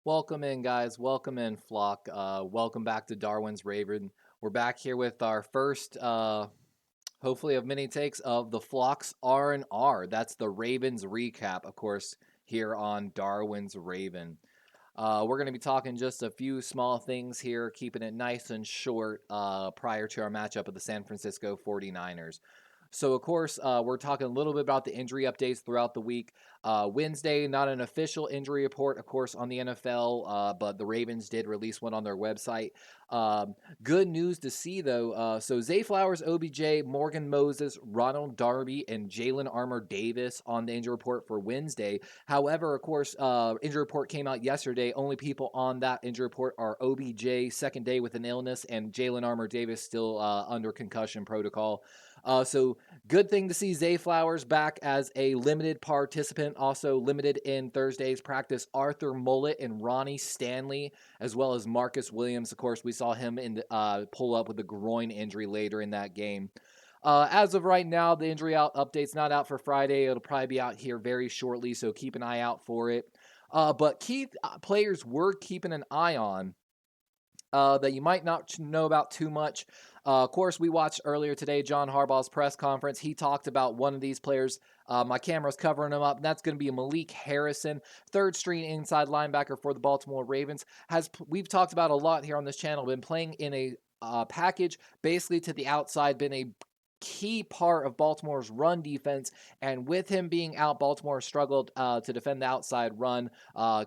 Welcome in, guys. Welcome in, flock. Welcome back to DarwinsRaven. We're back here with our first, hopefully, of many takes of the flock's R&R. That's the Ravens recap, of course, here on DarwinsRaven. We're going to be talking just a few small things here, keeping it nice and short prior to our matchup of the San Francisco 49ers. So, of course, we're talking a little bit about the injury updates throughout the week. Wednesday, not an official injury report, of course, on the NFL, but the Ravens did release one on their website. Good news to see, though. So, Zay Flowers, OBJ, Morgan Moses, Ronald Darby, and Jalen Armour Davis on the injury report for Wednesday. However, of course, injury report came out yesterday. Only people on that injury report are OBJ, second day with an illness, and Jalen Armour Davis still under concussion protocol. So good thing to see Zay Flowers back as a limited participant. Also limited in Thursday's practice, Arthur Mullet and Ronnie Stanley, as well as Marcus Williams. Of course, we saw him pull up with a groin injury later in that game. As of right now, the injury update's not out for Friday. It'll probably be out here very shortly, so keep an eye out for it. But key players we're keeping an eye on that you might not know about too much. Of course, we watched earlier today John Harbaugh's press conference. He talked about one of these players. My camera's covering him up, and that's going to be Malik Harrison, third string inside linebacker for the Baltimore Ravens. We've talked about a lot here on this channel, been playing in a package basically to the outside, been a key part of Baltimore's run defense, and with him being out, Baltimore struggled to defend the outside run.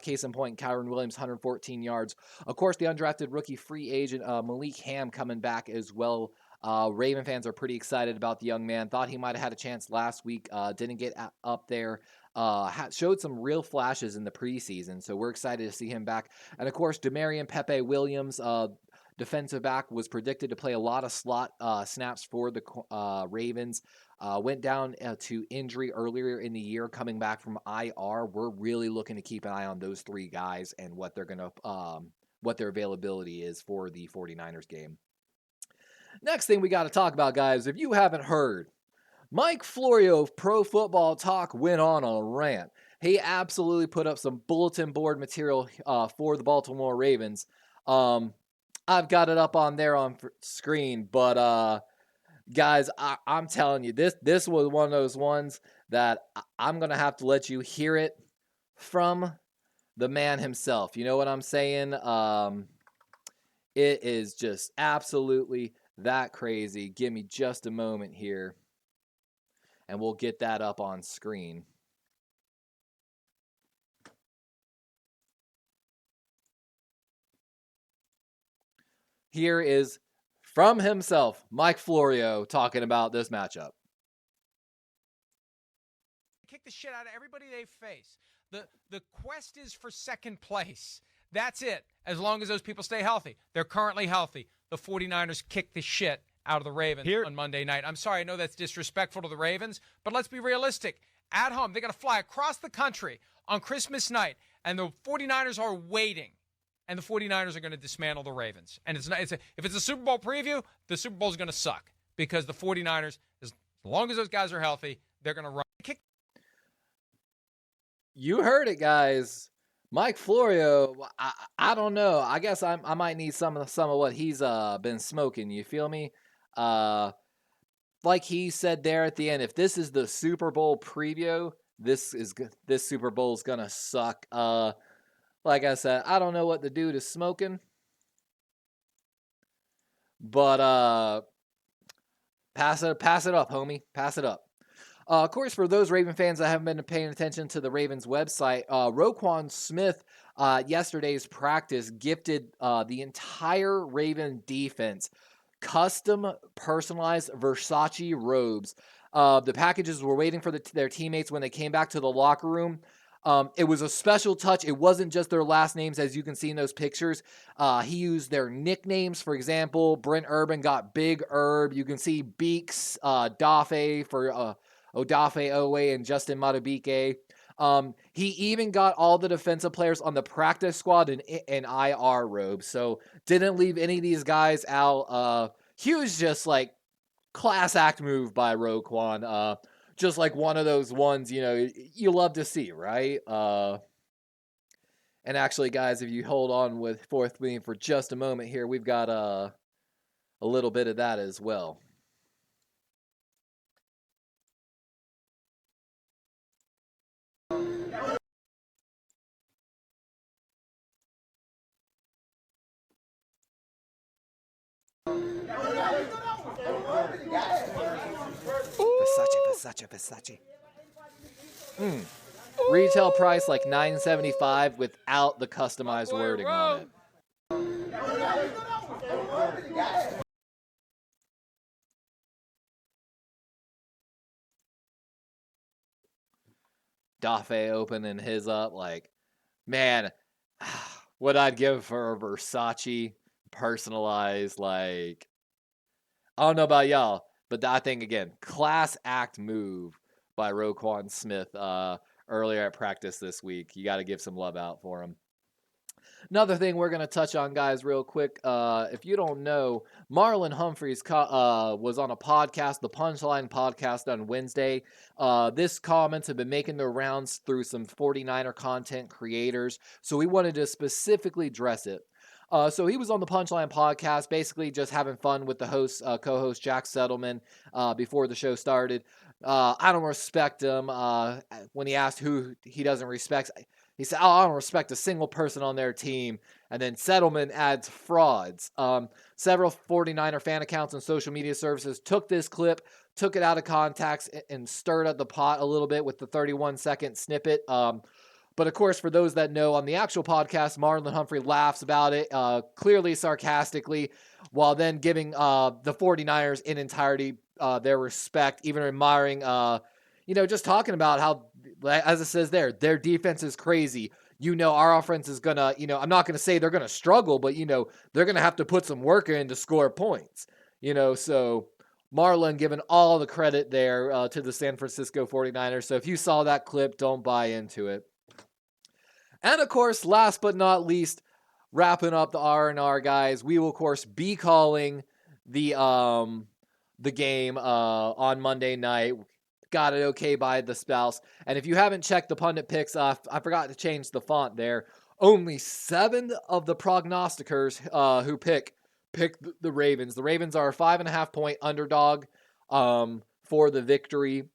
Case in point, Kyron Williams, 114 yards. Of course, the undrafted rookie free agent Malik Ham coming back as well. Raven fans are pretty excited about the young man. Thought he might have had a chance last week. Didn't get up there. Showed some real flashes in the preseason, so we're excited to see him back. And of course, Demarion Pepe Williams, defensive back, was predicted to play a lot of slot snaps for the Ravens. Went down to injury earlier in the year, coming back from IR. We're really looking to keep an eye on those three guys and what they're gonna, what their availability is for the 49ers game. Next thing we got to talk about, guys, if you haven't heard, Mike Florio of Pro Football Talk went on a rant. He absolutely put up some bulletin board material for the Baltimore Ravens. I've got it up on there on screen, but guys, I'm telling you, this was one of those ones that I'm going to have to let you hear it from the man himself. You know what I'm saying? It is just absolutely that crazy. Give me just a moment here, and we'll get that up on screen. Here is from himself, Mike Florio, talking about this matchup. Kick the shit out of everybody they face. The quest is for second place. That's it. As long as those people stay healthy. They're currently healthy. The 49ers kick the shit out of the Ravens on Monday night. I'm sorry, I know that's disrespectful to the Ravens, but let's be realistic. At home, they got to fly across the country on Christmas night, and the 49ers are waiting. And the 49ers are going to dismantle the Ravens. And if it's a Super Bowl preview, the Super Bowl is going to suck because the 49ers, as long as those guys are healthy, they're going to run. You heard it, guys. Mike Florio, I don't know. I guess I might need some of what he's been smoking. You feel me? Like he said there at the end, if this is the Super Bowl preview, this Super Bowl is gonna suck. Like I said, I don't know what the dude is smoking, but pass it up, homie. Pass it up. Of course, for those Raven fans that haven't been paying attention to the Ravens website, Roquan Smith, yesterday's practice, gifted the entire Raven defense custom personalized Versace robes. The packages were waiting for their teammates when they came back to the locker room. It was a special touch. It wasn't just their last names, as you can see in those pictures. He used their nicknames. For example, Brent Urban got Big Herb. You can see Beaks, Dafe for Odafe Owe and Justin Madubuike. He even got all the defensive players on the practice squad in IR robes, so didn't leave any of these guys out. Huge, just like class act move by Roquan. Just like one of those ones, you know, you love to see, right? And actually, guys, if you hold on with me for just a moment here, we've got a little bit of that as well. Versace. Retail price like $9.75 without the customized wording on it. Dafe opening his up like, man, what I'd give for a Versace personalized, like, I don't know about y'all, but I think, again, class act move by Roquan Smith earlier at practice this week. You got to give some love out for him. Another thing we're going to touch on, guys, real quick. If you don't know, Marlon Humphreys was on a podcast, the Punchline podcast, on Wednesday. This comments have been making their rounds through some 49er content creators, so we wanted to specifically address it. So he was on the Punchline podcast, basically just having fun with the host, co-host Jack Settleman before the show started. I don't respect him. When he asked who he doesn't respect, he said, "Oh, I don't respect a single person on their team." And then Settleman adds frauds. Several 49er fan accounts and social media services took this clip, took it out of context, and stirred up the pot a little bit with the 31-second snippet. But of course, for those that know, on the actual podcast, Marlon Humphrey laughs about it, clearly sarcastically, while then giving the 49ers in entirety their respect, even admiring, just talking about how, as it says there, their defense is crazy. Our offense is going to, I'm not going to say they're going to struggle, but, they're going to have to put some work in to score points. So Marlon giving all the credit there to the San Francisco 49ers. So if you saw that clip, don't buy into it. And of course, last but not least, wrapping up the R&R, guys, we will of course be calling the game on Monday night. Got it okay by the spouse. And if you haven't checked the pundit picks, I forgot to change the font there. Only 7 of the prognosticators who pick the Ravens. The Ravens are a 5.5-point underdog for the victory.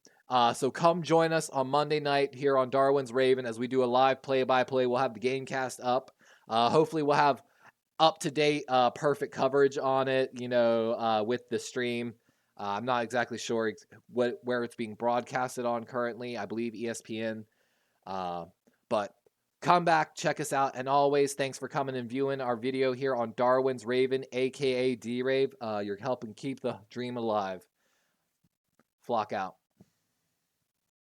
So come join us on Monday night here on Darwin's Raven as we do a live play-by-play. We'll have the game cast up. Hopefully we'll have up-to-date perfect coverage on it, with the stream. I'm not exactly sure where it's being broadcasted on currently. I believe ESPN. But come back, check us out. And always, thanks for coming and viewing our video here on Darwin's Raven, a.k.a. D-Rave. You're helping keep the dream alive. Flock out.